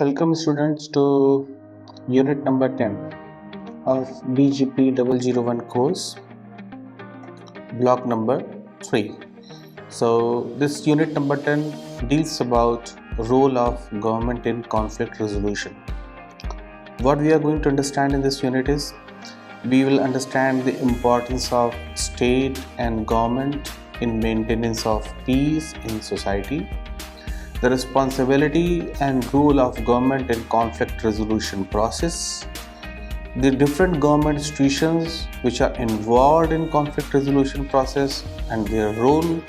Welcome students to unit number 10 of BGP 001 course, block number 3. So this unit number 10 deals about role of government in conflict resolution. What we are going to understand in this unit is we will understand the importance of state and government in maintenance of peace in society, the responsibility and role of government in conflict resolution process, the different government institutions which are involved in conflict resolution process and their role,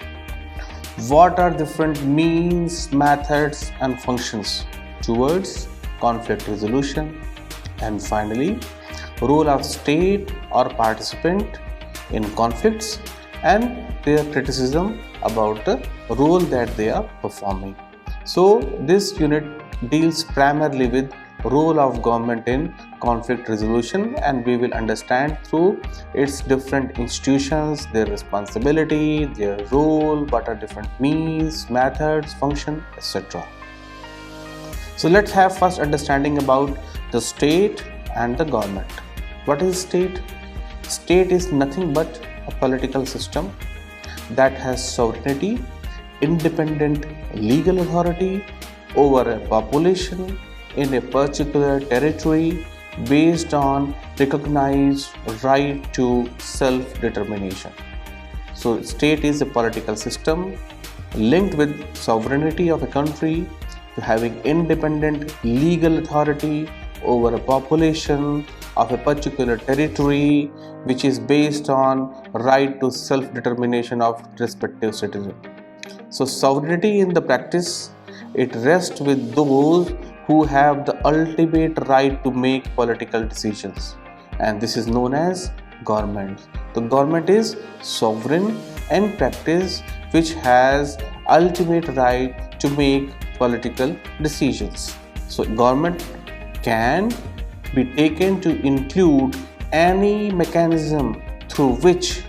what are different means, methods and functions towards conflict resolution, and finally role of state or participant in conflicts and their criticism about the role that they are performing. So this unit deals primarily with role of government in conflict resolution, and we will understand through its different institutions, their responsibility, their role, what are different means, methods, function, etc. So let's have first understanding about the state and the government. What is state? State is nothing but a political system that has sovereignty, independent legal authority over a population in a particular territory based on recognized right to self-determination. So state is a political system linked with sovereignty of a country to having independent legal authority over a population of a particular territory which is based on right to self-determination of respective citizen. So sovereignty in the practice, it rests with those who have the ultimate right to make political decisions, and this is known as government. The government is sovereign in practice which has ultimate right to make political decisions. So government can be taken to include any mechanism through which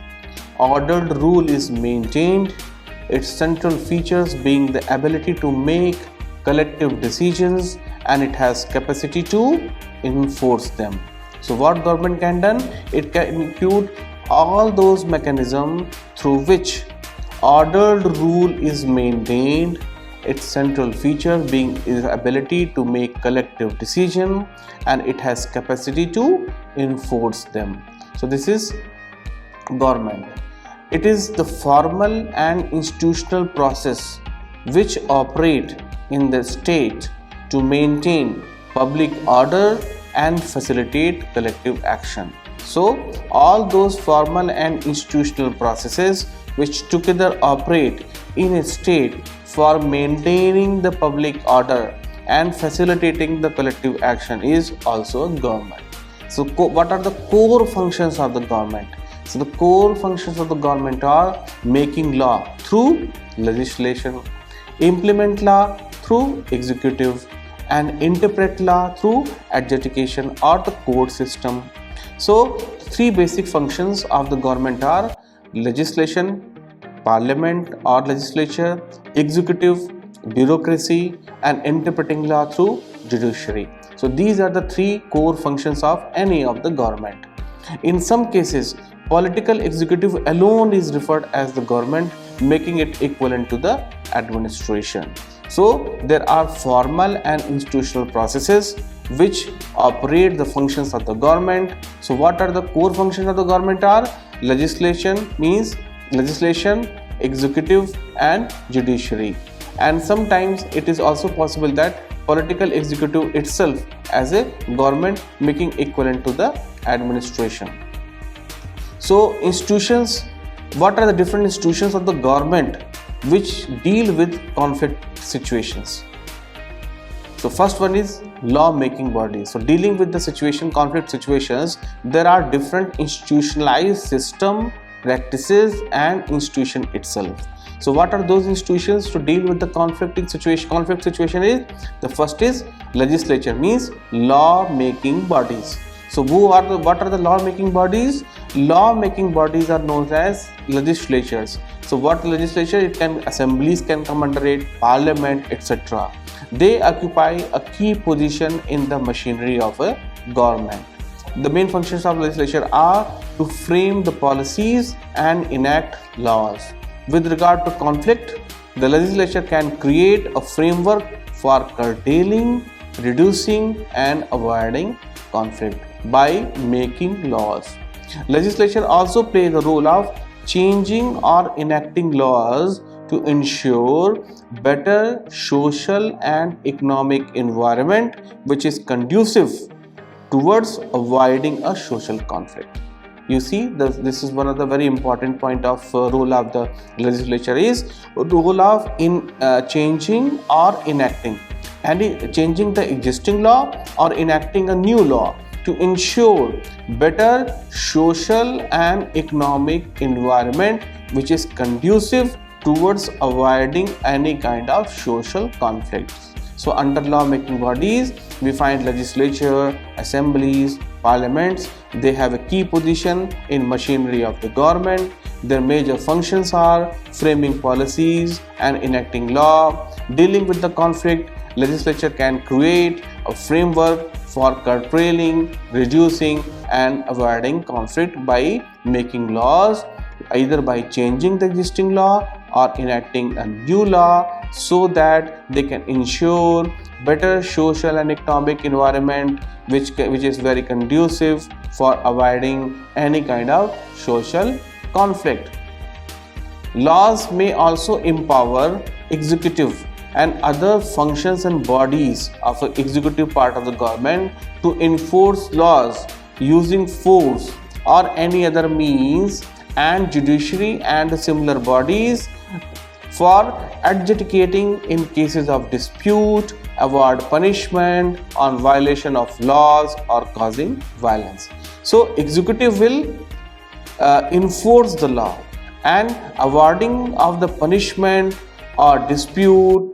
ordered rule is maintained, its central features being the ability to make collective decisions and it has capacity to enforce them. So what government can do? It can include all those mechanisms through which ordered rule is maintained, its central feature being its ability to make collective decision and it has capacity to enforce them. So this is government. It is the formal and institutional process which operate in the state to maintain public order and facilitate collective action. So all those formal and institutional processes which together operate in a state for maintaining the public order and facilitating the collective action is also government. So what are the core functions of the government? So the core functions of the government are making law through legislation, implement law through executive, and interpret law through adjudication or the court system. So three basic functions of the government are legislation, parliament or legislature, executive, bureaucracy, and interpreting law through judiciary. So these are the three core functions of any of the government. In some cases, political executive alone is referred as the government, making it equivalent to the administration. So there are formal and institutional processes which operate the functions of the government. So what are the core functions of the government are? Legislation means legislation, executive and judiciary. And sometimes it is also possible that political executive itself as a government making equivalent to the administration. So institutions, what are the different institutions of the government which deal with conflict situations? So first one is law making body. So dealing with the situation, conflict situations, there are different institutionalized system, practices and institution itself. So what are those institutions to deal with the conflict situation? Conflict situation is, the first is legislature, means law making bodies. So what are the law making bodies? Law making bodies are known as legislatures. So what legislature? It can, assemblies can come under it, parliament, etc. They occupy a key position in the machinery of a government. The main functions of legislature are to frame the policies and enact laws. With regard to conflict, the legislature can create a framework for curtailing, reducing, and avoiding conflict by making laws. Legislature also plays the role of changing or enacting laws to ensure better social and economic environment which is conducive towards avoiding a social conflict. You see, this is one of the very important point of role of the legislature is role of changing or enacting, and changing the existing law or enacting a new law to ensure better social and economic environment which is conducive towards avoiding any kind of social conflicts. So under law making bodies, we find legislature, assemblies, parliaments. They have a key position in machinery of the government. Their major functions are framing policies and enacting law. Dealing with the conflict, legislature can create a framework for curtailing, reducing, and avoiding conflict by making laws, either by changing the existing law or enacting a new law, so that they can ensure better social and economic environment which is very conducive for avoiding any kind of social conflict. Laws may also empower executive and other functions and bodies of the executive part of the government to enforce laws using force or any other means, and judiciary and similar bodies for adjudicating in cases of dispute, award punishment on violation of laws or causing violence. So executive will enforce the law, and awarding of the punishment or dispute,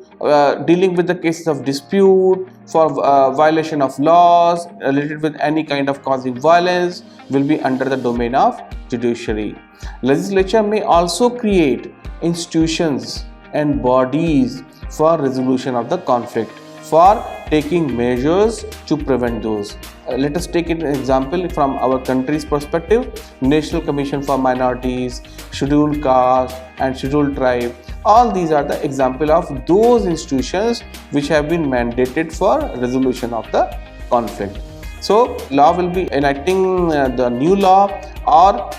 dealing with the cases of dispute for violation of laws related with any kind of causing violence will be under the domain of judiciary. Legislature may also create institutions and bodies for resolution of the conflict, for taking measures to prevent those. Let us take an example from our country's perspective. National Commission for Minorities, Scheduled Caste and Scheduled Tribe, all these are the example of those institutions which have been mandated for resolution of the conflict. So law will be enacting the new law or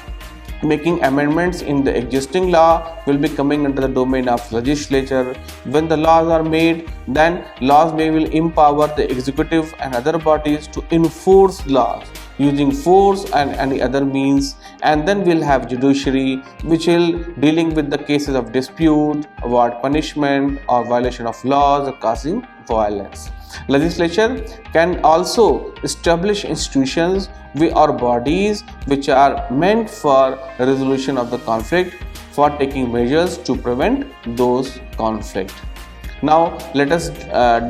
making amendments in the existing law will be coming under the domain of legislature. When the laws are made, then laws will empower the executive and other bodies to enforce laws using force and any other means, and then we'll have judiciary which will dealing with the cases of dispute, award punishment or violation of laws or causing violence. Legislature can also establish institutions or bodies which are meant for resolution of the conflict, for taking measures to prevent those conflict. Now let us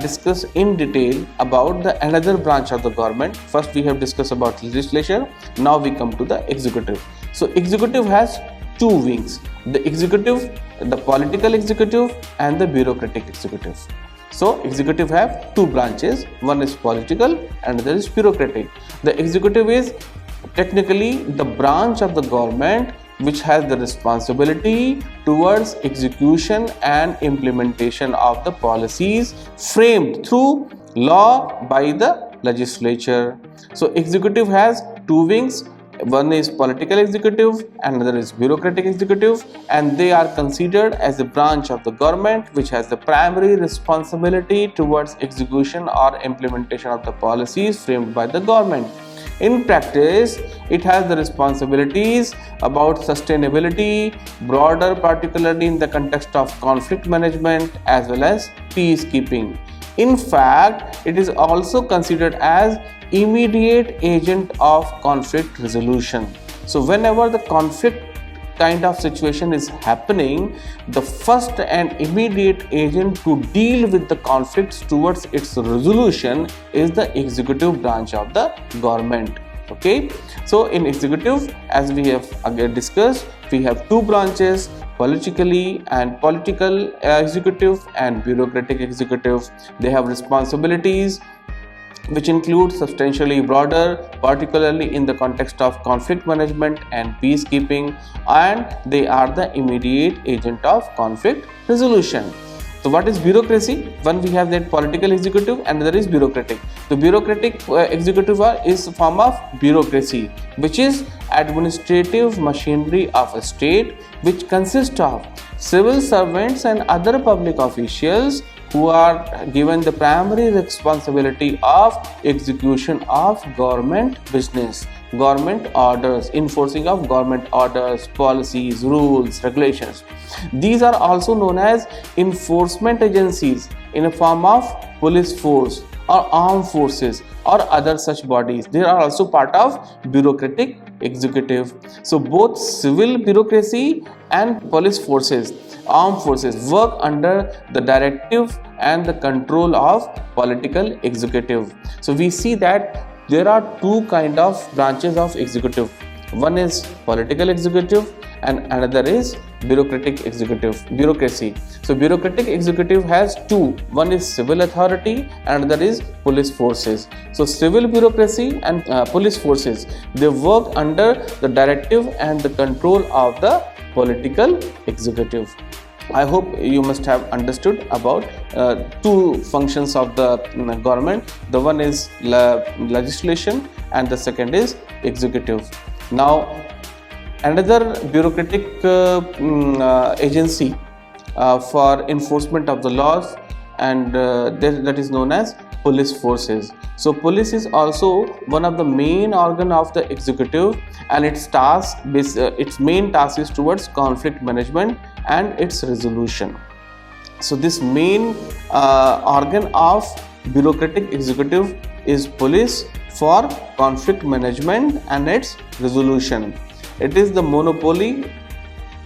discuss in detail about the another branch of the government. First we have discussed about legislature, now we come to the executive. So executive has two wings, the executive, the political executive and the bureaucratic executive. So executive have two branches, one is political and another is bureaucratic. The executive is technically the branch of the government which has the responsibility towards execution and implementation of the policies framed through law by the legislature. So executive has two wings, one is political executive and another is bureaucratic executive, and they are considered as a branch of the government which has the primary responsibility towards execution or implementation of the policies framed by the government. In practice, it has the responsibilities about sustainability, broader particularly in the context of conflict management as well as peacekeeping. In fact, it is also considered as immediate agent of conflict resolution. So whenever the conflict kind of situation is happening, the first and immediate agent to deal with the conflicts towards its resolution is the executive branch of the government. Okay, so in executive, as we have again discussed, we have two branches, politically and political executive and bureaucratic executive. They have responsibilities which include substantially broader, particularly in the context of conflict management and peacekeeping, and they are the immediate agent of conflict resolution. So what is bureaucracy? One, we have that political executive, and another is bureaucratic. The bureaucratic executive is a form of bureaucracy, which is administrative machinery of a state, which consists of civil servants and other public officials who are given the primary responsibility of execution of government business, government orders, enforcing of government orders, policies, rules, regulations. These are also known as enforcement agencies in a form of police force or armed forces or other such bodies. They are also part of bureaucratic executive. So both civil bureaucracy and police forces, armed forces, work under the directive and the control of political executive. So we see that there are two kind of branches of executive. One is political executive and another is bureaucratic executive, bureaucracy. So bureaucratic executive has two. One is civil authority and another is police forces. So civil bureaucracy and police forces, they work under the directive and the control of the political executive. I hope you must have understood about two functions of the government. The one is legislation and the second is executive. Now another bureaucratic agency for enforcement of the laws, and that is known as police forces. So police is also one of the main organ of the executive, and its main task is towards conflict management and its resolution. So this main organ of bureaucratic executive is police for conflict management and its resolution. It is the monopoly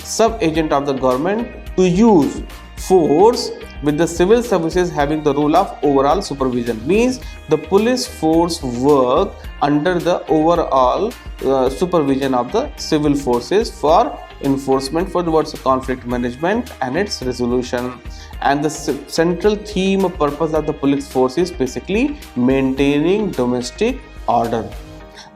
sub-agent of the government to use force, with the civil services having the role of overall supervision. Means the police force work under the overall supervision of the civil forces for enforcement for towards conflict management and its resolution. And the central theme or purpose of the police force is basically maintaining domestic order.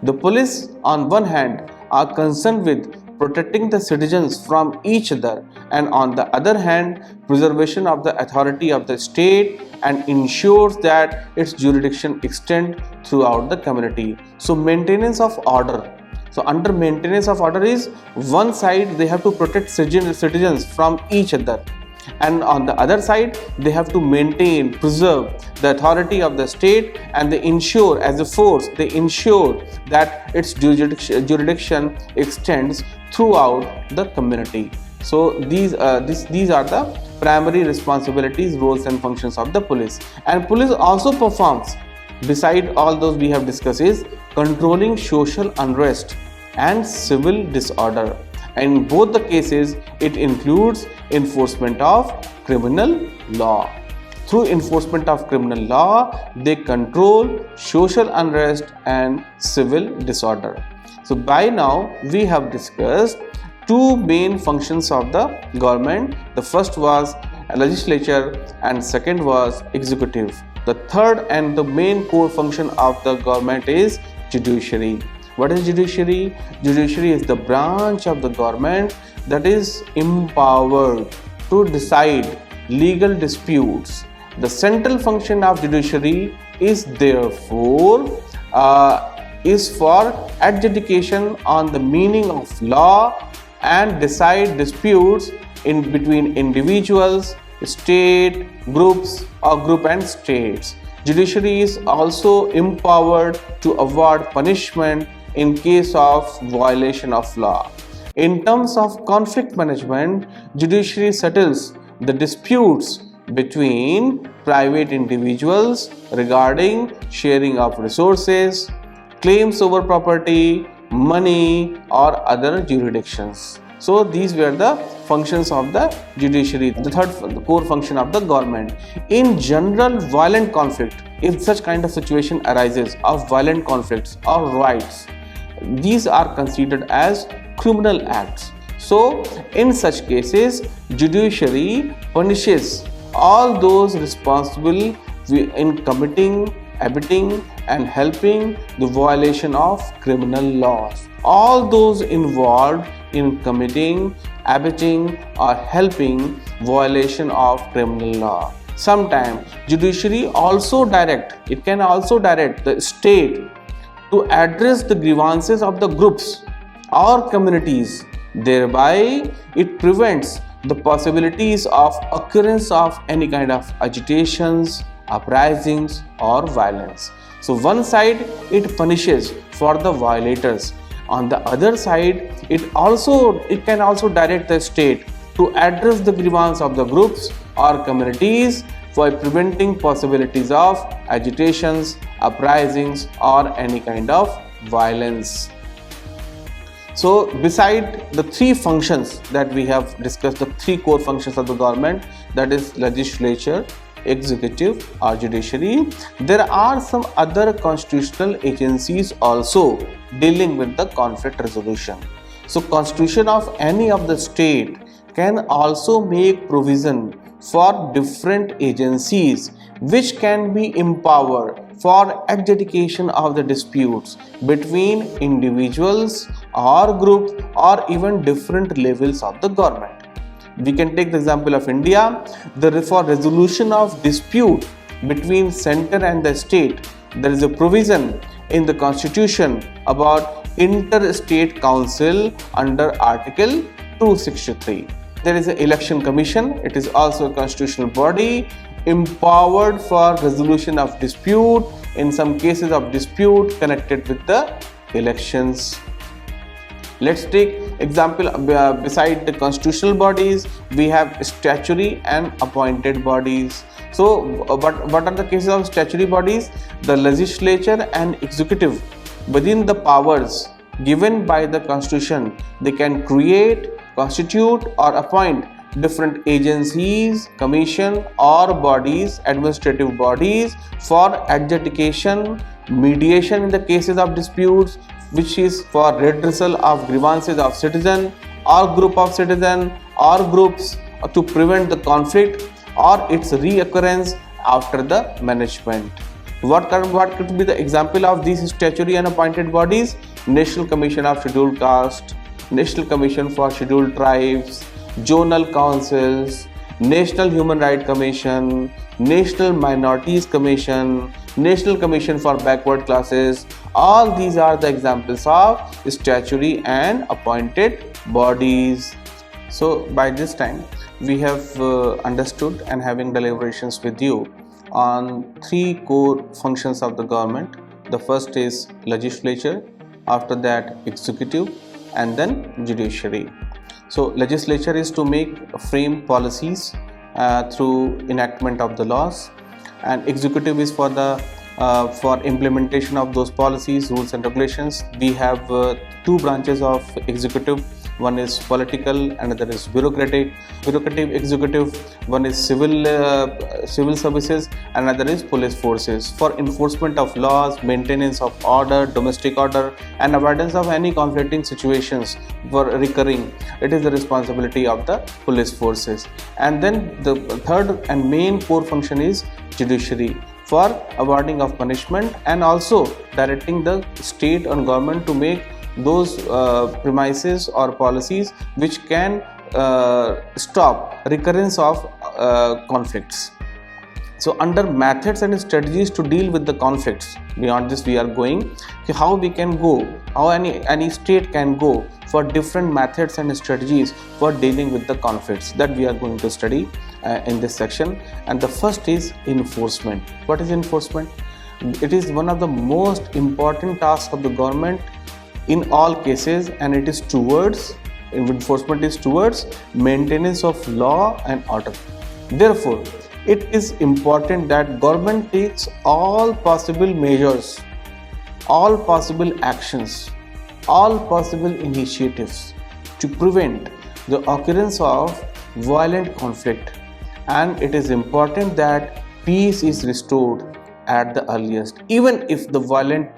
The police on one hand are concerned with protecting the citizens from each other, and on the other hand preservation of the authority of the state and ensures that its jurisdiction extend throughout the community. So maintenance of order. So under maintenance of order is one side they have to protect citizens from each other, and on the other side they have to maintain, preserve the authority of the state, and they ensure as a force, they ensure that its jurisdiction extends throughout the community. So these are the primary responsibilities, roles and functions of the police. And police also performs, beside all those we have discussed, is controlling social unrest and civil disorder. In both the cases it includes enforcement of criminal law. Through enforcement of criminal law, they control social unrest and civil disorder. So by now we have discussed two main functions of the government. The first was legislature and second was executive. The third and the main core function of the government is judiciary. What is judiciary? Judiciary is the branch of the government that is empowered to decide legal disputes. The central function of judiciary is therefore is for adjudication on the meaning of law and decide disputes in between individuals, state, groups or group and states. Judiciary is also empowered to award punishment in case of violation of law. In terms of conflict management, judiciary settles the disputes between private individuals regarding sharing of resources, claims over property, money or other jurisdictions. So these were the functions of the judiciary, the third core function of the government. In general violent conflict, if such kind of situation arises of violent conflicts or riots, these are considered as criminal acts. So in such cases, judiciary punishes all those responsible in committing, abetting and helping the violation of criminal laws. All those involved in committing, abetting or helping violation of criminal law. Sometimes judiciary can also direct the state to address the grievances of the groups or communities. Thereby, it prevents the possibilities of occurrence of any kind of agitations, uprisings or violence. So one side it punishes for the violators. On the other side, it can also direct the state to address the grievance of the groups or communities for preventing possibilities of agitations, uprisings or any kind of violence. So beside the three functions that we have discussed, the three core functions of the government, that is legislature, executive or judiciary, there are some other constitutional agencies also dealing with the conflict resolution. So constitution of any of the state can also make provision for different agencies which can be empowered for adjudication of the disputes between individuals or groups or even different levels of the government. We can take the example of India. For resolution of dispute between center and the state, there is a provision in the constitution about interstate council under article 263. There is an election commission. It is also a constitutional body empowered for resolution of dispute in some cases of dispute connected with the elections. Let's take example, beside the constitutional bodies, we have statutory and appointed bodies. So what are the cases of statutory bodies? The legislature and executive, within the powers given by the constitution, they can create, constitute or appoint different agencies, commission or bodies, administrative bodies for adjudication, mediation in the cases of disputes, which is for redressal of grievances of citizen or group of citizen or groups to prevent the conflict or its reoccurrence after the management. What could be the example of these statutory and appointed bodies? National Commission of Scheduled Caste, National Commission for Scheduled Tribes, Zonal Councils, National Human Rights Commission, National Minorities Commission, National Commission for Backward Classes. All these are the examples of statutory and appointed bodies. So by this time we have understood and having deliberations with you on three core functions of the government. The first is legislature, after that executive and then judiciary. So legislature is to frame policies through enactment of the laws, and executive is for implementation of those policies, rules and regulations. We have two branches of executive. One is political, another is bureaucratic executive. One is civil services, another is police forces. For enforcement of laws, maintenance of order, domestic order and avoidance of any conflicting situations for recurring, it is the responsibility of the police forces. And then the third and main core function is judiciary, for awarding of punishment and also directing the state and government to make those premises or policies which can stop recurrence of conflicts. So under methods and strategies to deal with the conflicts, beyond this we are going how we can go, how any state can go for different methods and strategies for dealing with the conflicts, that we are going to study in this section. And the first is enforcement. What is enforcement? It is one of the most important tasks of the government in all cases, and it is enforcement is towards maintenance of law and order. Therefore, it is important that government takes all possible measures, all possible actions, all possible initiatives to prevent the occurrence of violent conflict, and it is important that peace is restored at the earliest, even if the violent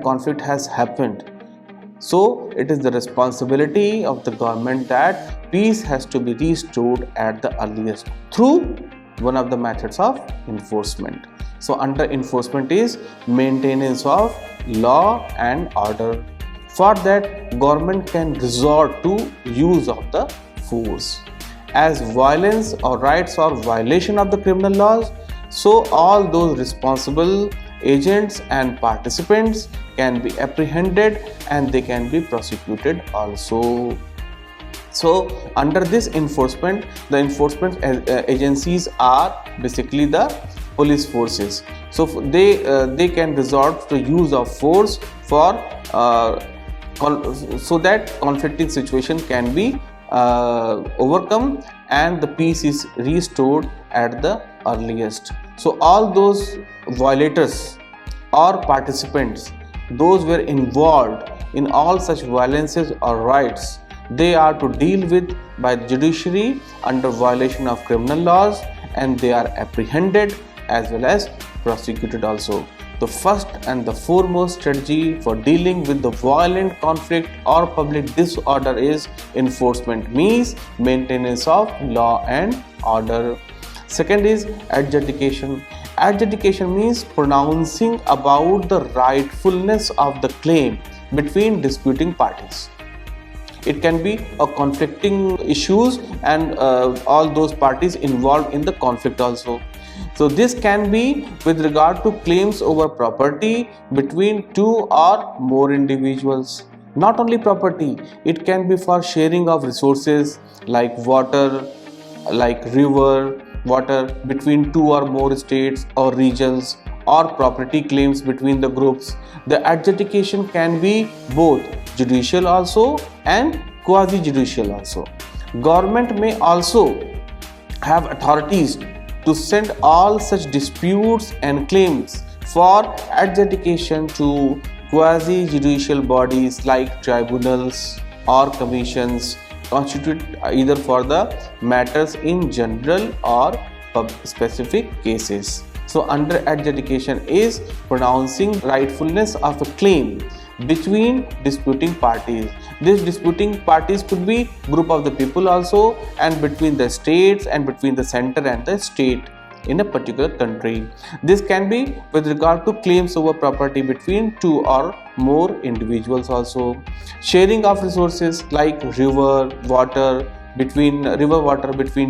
conflict has happened. So it is the responsibility of the government that peace has to be restored at the earliest through one of the methods of enforcement. So under enforcement is maintenance of law and order. For that, government can resort to use of the force. As violence or rights or violation of the criminal laws, so all those responsible agents and participants can be apprehended and they can be prosecuted also. So under this enforcement, the enforcement agencies are basically the police forces. So they can resort to use of force for so that conflicting situation can be overcome and the peace is restored at the earliest. So all those violators or participants, those were involved in all such violences or rights, they are to deal with by the judiciary under violation of criminal laws, and they are apprehended as well as prosecuted also. The first and the foremost strategy for dealing with the violent conflict or public disorder is enforcement, means maintenance of law and order. Second is adjudication. Adjudication means pronouncing about the rightfulness of the claim between disputing parties. It can be a conflicting issues and all those parties involved in the conflict also. So this can be with regard to claims over property between two or more individuals. Not only property, it can be for sharing of resources like water, like river, water between two or more states or regions, or property claims between the groups. The adjudication can be both judicial also and quasi-judicial also. Government may also have authorities to send all such disputes and claims for adjudication to quasi-judicial bodies like tribunals or commissions constituted either for the matters in general or specific cases. So under adjudication is pronouncing rightfulness of a claim between disputing parties. These disputing parties could be group of the people also, and between the states and between the center and the state in a particular country. This can be with regard to claims over property between two or more individuals also. Sharing of resources like river water between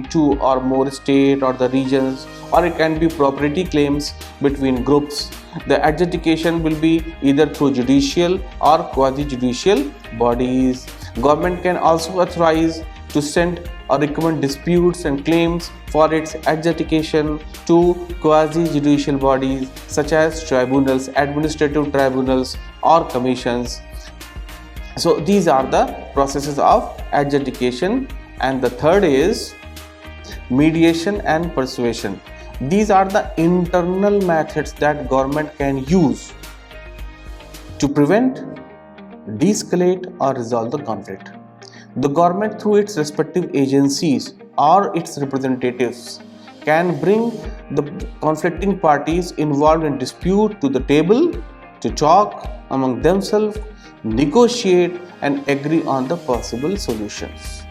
two or more state or the regions, or it can be property claims between groups. The adjudication will be either through judicial or quasi-judicial bodies. Government can also authorize to send or recommend disputes and claims for its adjudication to quasi-judicial bodies such as tribunals, administrative tribunals or commissions. So these are the processes of adjudication. And the third is mediation and persuasion. These are the internal methods that government can use to prevent, de-escalate or resolve the conflict. The government through its respective agencies or its representatives can bring the conflicting parties involved in dispute to the table to talk among themselves, negotiate and agree on the possible solutions.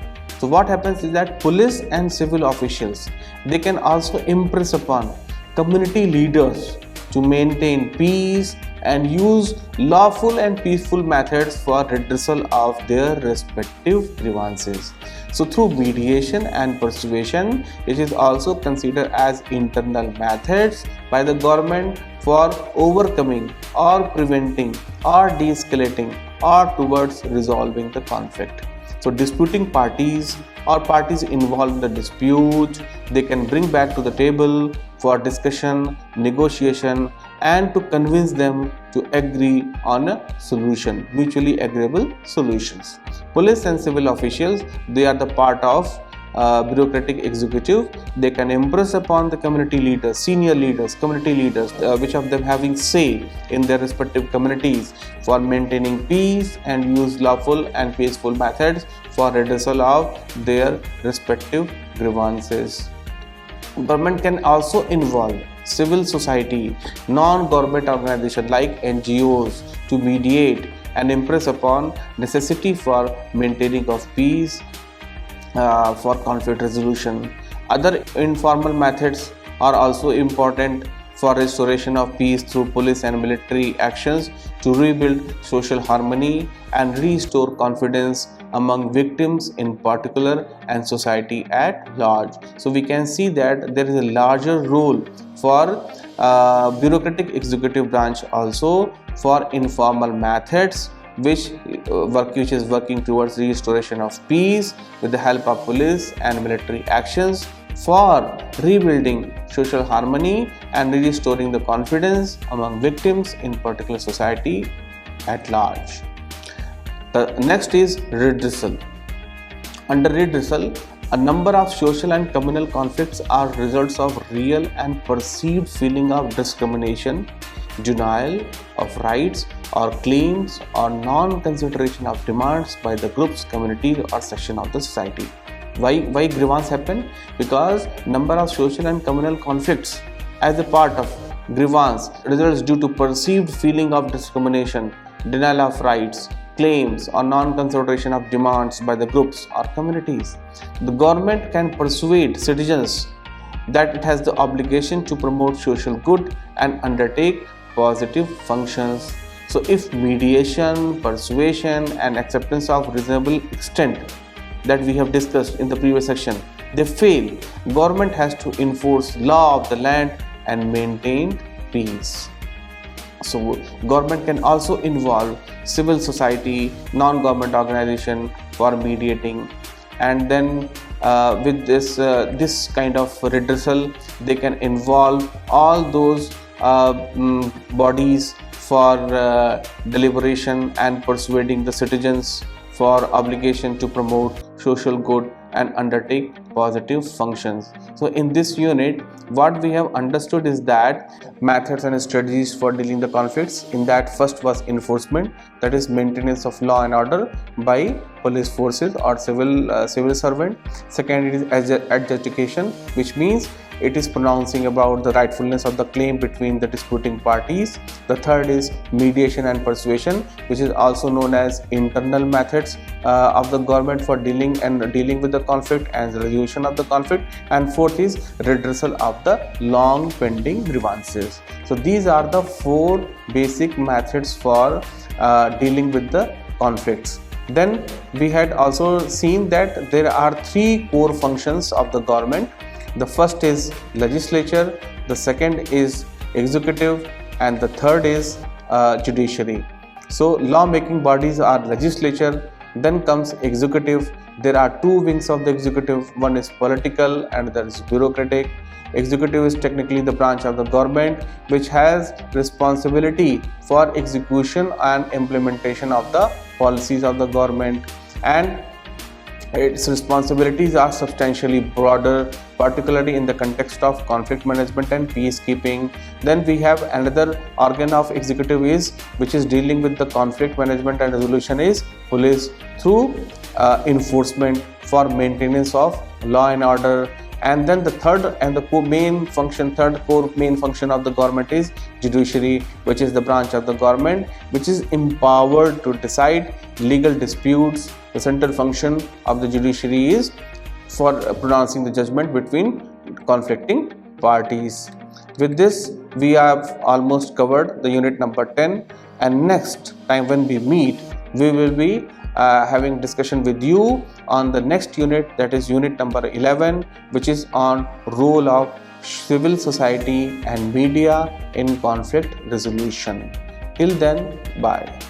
So what happens is that police and civil officials, they can also impress upon community leaders to maintain peace and use lawful and peaceful methods for redressal of their respective grievances. So through mediation and persuasion, it is also considered as internal methods by the government for overcoming or preventing or de-escalating or towards resolving the conflict. So disputing parties or parties involved in the dispute, they can bring back to the table for discussion, negotiation and to convince them to agree on a solution, mutually agreeable solutions. Police and civil officials, they are the part of bureaucratic executive. They can impress upon the community leaders, senior leaders, community leaders, which of them having say in their respective communities for maintaining peace and use lawful and peaceful methods for redressal of their respective grievances. Government can also involve civil society, non-government organizations like NGOs to mediate and impress upon necessity for maintaining of peace for conflict resolution. Other informal methods are also important for restoration of peace through police and military actions to rebuild social harmony and restore confidence among victims in particular and society at large. So we can see that there is a larger role for bureaucratic executive branch also for informal methods which is working towards restoration of peace with the help of police and military actions for rebuilding social harmony and restoring the confidence among victims in particular society at large. The next is redressal. Under redressal, a number of social and communal conflicts are results of real and perceived feeling of discrimination, denial of rights or claims, or non-consideration of demands by the groups, communities or section of the society. Why grievance happen? Because number of social and communal conflicts as a part of grievance results due to perceived feeling of discrimination, denial of rights, claims or non-consideration of demands by the groups or communities. The government can persuade citizens that it has the obligation to promote social good and undertake positive functions. So if mediation, persuasion and acceptance of reasonable extent that we have discussed in the previous section, they fail, government has to enforce law of the land and maintain peace. So government can also involve civil society, non-government organization for mediating, and then with this kind of redressal, they can involve all those bodies for deliberation and persuading the citizens for obligation to promote social good and undertake positive functions. So in this unit, what we have understood is that methods and strategies for dealing the conflicts. In that, first was enforcement, that is maintenance of law and order by police forces or civil servant. Second is adjudication, which means it is pronouncing about the rightfulness of the claim between the disputing parties. The third is mediation and persuasion, which is also known as internal methods of the government for dealing with the conflict and the resolution of the conflict. And fourth is redressal of the long pending grievances. So these are the four basic methods for dealing with the conflicts. Then we had also seen that there are three core functions of the government. The first is legislature, the second is executive, and the third is judiciary. So law-making bodies are legislature, then comes executive. There are two wings of the executive, one is political and that is bureaucratic. Executive is technically the branch of the government which has responsibility for execution and implementation of the policies of the government, and its responsibilities are substantially broader, particularly in the context of conflict management and peacekeeping. Then we have another organ of executive which is dealing with the conflict management and resolution is police through enforcement for maintenance of law and order. And then the third core main function of the government is judiciary, which is the branch of the government which is empowered to decide legal disputes. The central function of the judiciary is for pronouncing the judgment between conflicting parties. With this, we have almost covered the unit number 10, and next time when we meet, we will be having discussion with you on the next unit, that is unit number 11, which is on role of civil society and media in conflict resolution. Till then, bye.